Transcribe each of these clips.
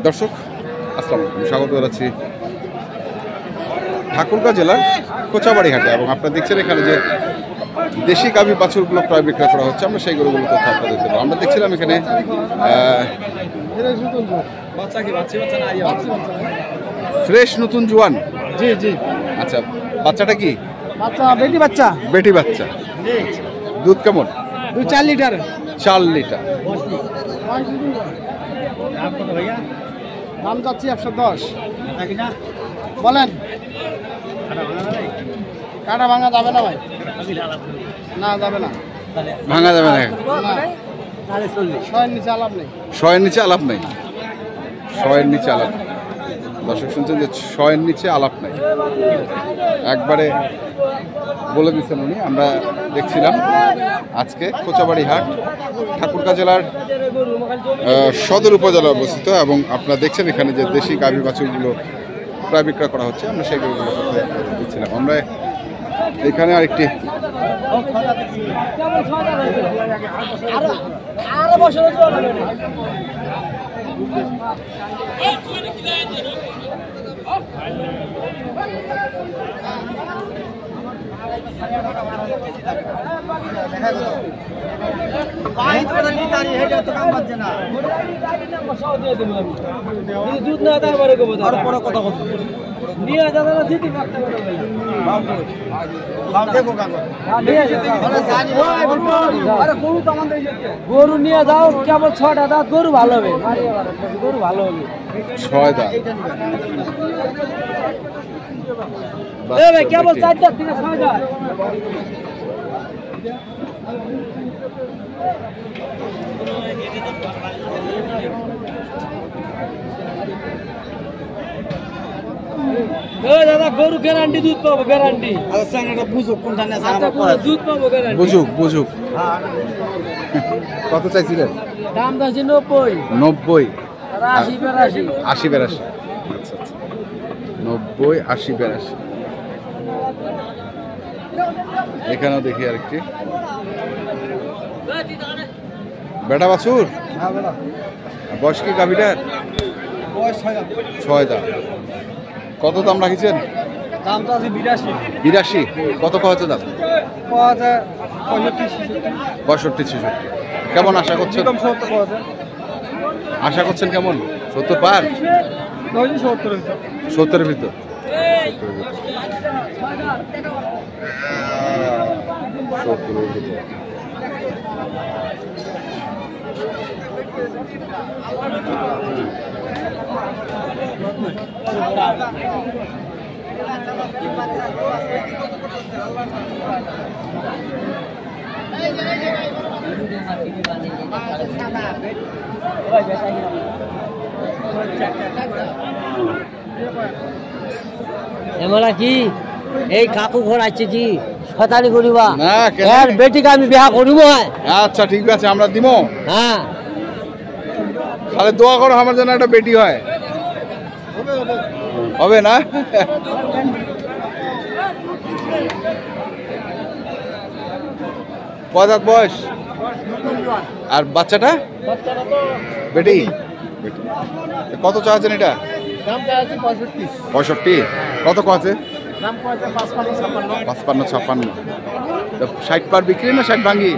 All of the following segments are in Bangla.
দর্শক আসসালামু আলাইকুম, স্বাগত জানাচ্ছি ঠাকুরগাঁও জেলার কোচাবাড়ি হাটে। এবং আপনারা দেখছেন এখানে যে দেশি গাভী বাছুরগুলো প্রায় বিক্রয় করা হচ্ছে, আমরা সেই গরুগুলো তথ্য আপনাদের দেবো। আমরা দেখছিলাম এখানে ফ্রেশ নতুন জোয়ান। জি জি। আচ্ছা, বাচ্চাটা কি? বাচ্চা বেটি বাচ্চা। বেটি বাচ্চা। দুধ কেমন? 4 লিটার। 4 লিটার। দাম যাচ্ছে 110। বলেন, কাটা ভাঙা যাবে না ভাই? না যাবে না, ভাঙা যাবে না। 6 নিচে আলাপ নেই। 6 নিচে আলাপ নেই। 6 নিচে আলাপ। দর্শক শুনছেন যে 6 নিচে আলাপ নাই, একবারে বলে দিচ্ছেন উনি। আমরা দেখছিলাম আজকে কোচাবাড়ি হাট ঠাকুরগাঁও জেলার সদর উপজেলা অবস্থিত। এবং আপনারা দেখছেন এখানে যে দেশি গাভী বাছুরগুলো প্রায় বিক্রয় করা হচ্ছে, আমরা সেইগুলো দেখছিলাম। আমরা এখানে আরেকটি দুধ না তারপরে কথা নিয়ে গরু নিয়ে যাও, কেবল 6টা দাঁত। গরু ভালো হবে, গরু ভালো হবে। 6 দাঁত ভাই, কেবল 4 দাঁত থেকে 6 দাঁত। দাদা, গরু গ্যারান্টি দুধ পাবো, গ্যারান্টি। বুঝুক কোনটা দুধ পাবো, গ্যারান্টি। বুঝুক। কত চাইছিলেন? দাম দাচ্ছি 90। 90, 80, 82। 80, 82। আচ্ছা, 90, 80, 82। এখানেও দেখি আরেকটি বেটা বাছুর। বয়স কি গাভীটার? 6 দাঁত। কত দাম রাখিছেন? দাম তো আছে 82। 82। কত কত দাম? 65, 66। কেমন আশা করছেন? আশা করছেন কেমন? 70 পার? 70-এর ভিতর। এমলা কি এই কাকু ঘর আছে কি শতানি করিবা না? এর বেটিকে আমি বিয়া করিব। আচ্ছা, ঠিক আছে, আমরা দিব। হ্যাঁ, তাহলে দোয়া করো আমার জন্য একটা বেটি হয়। হবে না? কয় দাঁত বয়স? আর বাচ্চাটা? বেটি। কত চাচ্ছেন এটা? 65। কত আছে? 55, 56। 60 পার বিক্রি না 60 ভাঙ্গি?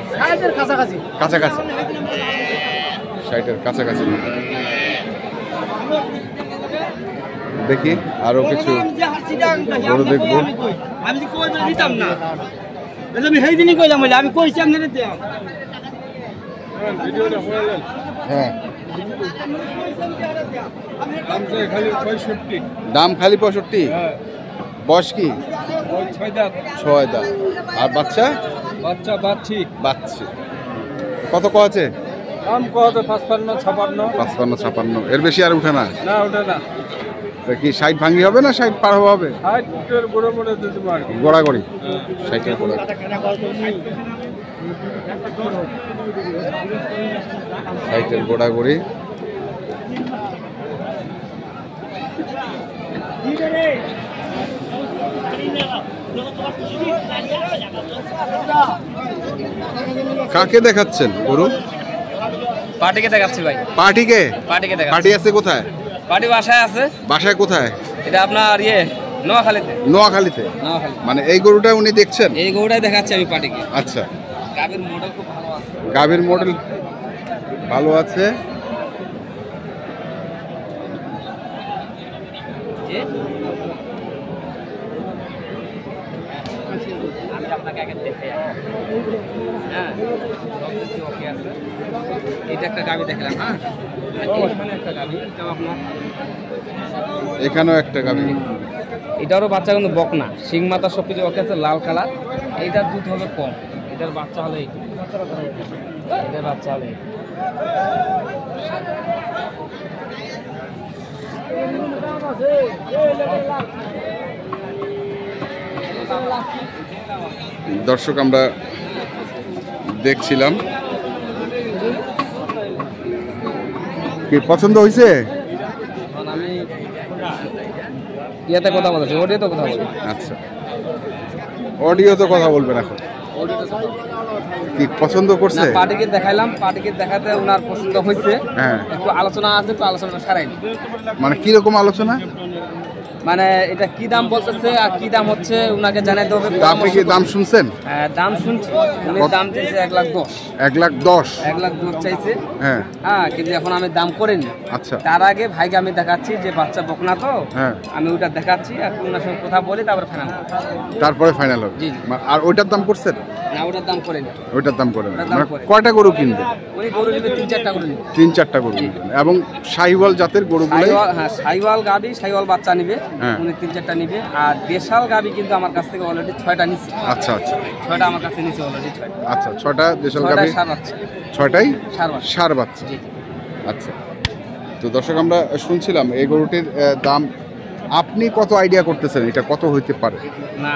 কাছাকাছি। 60-এর কাছাকাছি। দেখি আরো কিছু গরু দেখবো। আমি সেই দিনই কইলাম, আমি কইছি আপনাদের। হ্যাঁ, দাম খালি 65। বয়স কি? 6 দাঁত। আর বাচ্চা? বাচ্চি। কত আছে? দাম কত? 55, 56। এর বেশি আর উঠে না? না, ওটা না। কি 60 ভাঙ্গি হবে না 60 পার হবে? গোড়াগড়ি 60-এর গোড়া। 60-এর গোড়াগড়ি। কাকে দেখাচ্ছেন গরু? পার্টিকে দেখাচ্ছি ভাই। পার্টিকে? পার্টিকে দেখাচ্ছি। পার্টি আছে কোথায়? পাটি বাসায় আছে। বাসায় কোথায়? এটা আপনার নোয়াখালীতে। নোয়াখালীতে। নোয়াখালী। মানে এই গরুটা উনি দেখছেন? এই গরুটাই দেখাচ্ছি আমি পাটিকে। আচ্ছা, গাভীর মডেল খুব ভালো আছে। গাভীর মডেল ভালো আছে। আমি আপনাকে আগে দেখাই। হ্যাঁ, ওকে আছে। এটা একটা গাভী দেখলাম। হ্যাঁ, এখানে একটা গাভী, এটাও আপনার। এখানেও একটা গাভী। এটারও বাচ্চা কিন্তু বকনা, শিং মাথা সব কিছু ওকে আছে, লাল কালার। এইটার দুধ হবে কম, এটার বাচ্চা হলে এটার বাচ্চা হলে দর্শক আমরা দেখছিলাম, কি পছন্দ হয়েছে? আমি ইয়াতে কথা বলছি, ওডিওতে কথা বলছি। আচ্ছা, অডিওতে কথা বলবেন এখন। কি পছন্দ করছে? পার্টিকে দেখাইলাম, পার্টিকে দেখাতে ওনার পছন্দ হয়েছে। হ্যাঁ, একটু আলোচনা আছে, একটু আলোচনা সারাইনি। মানে কিরকম আলোচনা? মানে এটা কি দাম বলতেছে আর কি দাম হচ্ছে ওনাকে জানাইতে হবে। আপনি কি দাম শুনছেন? দাম শুনছি, উনি দাম চাইছে 1,10,000। 1,10,000? 1,10,000 চাইছে। হ্যাঁ হ্যাঁ, কিন্তু এখন আমি দাম করিনি। আচ্ছা, তার আগে ভাইকে আমি দেখাচ্ছি যে বাচ্চা বকনা তো। হ্যাঁ, আমি ওটা দেখাচ্ছি, এখন ওনার সঙ্গে কথা বলি, তারপরে ফাইনাল। তারপরে ফাইনাল হবে। জি, জি। আর ওইটার দাম করছেন? না, ওটার দাম করিনি। ওইটার দাম করেন? ওটার দাম মানে করে। কয়টা গরু কিনবে? উনি গরু নিবে 3-4টা গরু নিবে। 3-4টা গরু কিনবেন। এবং শাহিওয়াল জাতের গরুগুলো? হ্যাঁ, সাইওয়াল গাবি, সাইওয়াল বাচ্চা নিবে। হ্যাঁ। উনি 3-4টা নিবে। আর দেশাল গাবি কিন্তু আমার কাছ থেকে অলরেডি 6টা নিচ্ছে। আচ্ছা আচ্ছা 6টা আমার কাছে নিচ্ছে অলরেডি। 6টা। আচ্ছা, 6টা দেশাল 6টা গাভী, সার বাচ্চা। 6টাই সার বাচ্চা। ষাঁড় বাচ্চা। জি, জি। আচ্ছা, তো দর্শক আমরা শুনছিলাম এই গরুটির দাম। আপনি কত আইডিয়া করতেছেন এটা কত হইতে পারে? না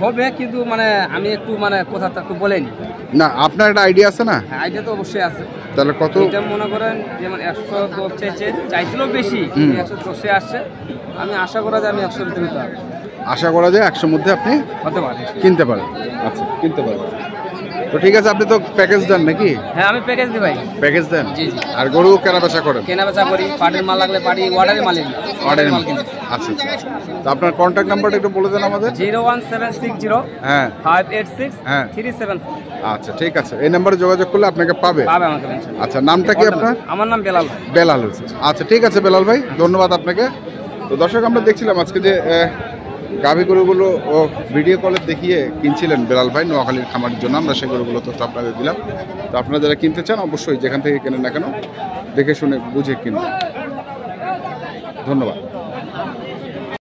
হবে, কিন্তু মানে আমি একটু মানে কথাটা একটু বলেনি। না, আপনার একটা আইডিয়া আছে না? আইডিয়া তো অবশ্যই আছে। তাহলে কত? এটা মনে করেন যেমন 110 চাইছে, চাইছিল বেশি, 110 আসছে। আমি আশা করা যায় আমি 100 ভিতরে নিতে পারবো। আশা করা যায় 100 মধ্যে আপনি হতে পারে। কিনতে পারেন। আচ্ছা, কিনতে পারেন। তো ঠিক আছে, আপনি তো প্যাকেজ দেন নাকি? হ্যাঁ, আমি প্যাকেজ দিই ভাই। প্যাকেজ দেন? জি, জি। আর গরু কেনা বেচা করেন? কেনা বেচা করি, পাটির মাল লাগলে পাটি অর্ডারের মাল নিই। অর্ডারের মাল কিনি। আচ্ছা আচ্ছা। তো আপনার কন্ট্যাক্ট নাম্বারটা একটু বলে দেন আমাদের। 01760 হ্যাঁ 586 হ্যাঁ 37। আচ্ছা, ঠিক আছে, এই নাম্বারে যোগাযোগ করলে আপনাকে পাবে। পাবে আমাকে মেনশন। আচ্ছা, নামটা কি আপনার? আমার নাম বেলাল ভাই। বেলাল হোসেন। আচ্ছা, ঠিক আছে বেলাল ভাই, ধন্যবাদ আপনাকে। তো দর্শক আমরা দেখছিলাম আজকে যে গাভী গরুগুলো ও ভিডিও কলে দেখিয়ে কিনছিলেন বেলাল ভাই নোয়াখালীর খামারের জন্য। আমরা সেই গরুগুলো তথ্য আপনাদের দিলাম। তো আপনারা যারা কিনতে চান অবশ্যই যেখান থেকে কেনেন না কেন দেখে শুনে বুঝে কিনবেন। ধন্যবাদ।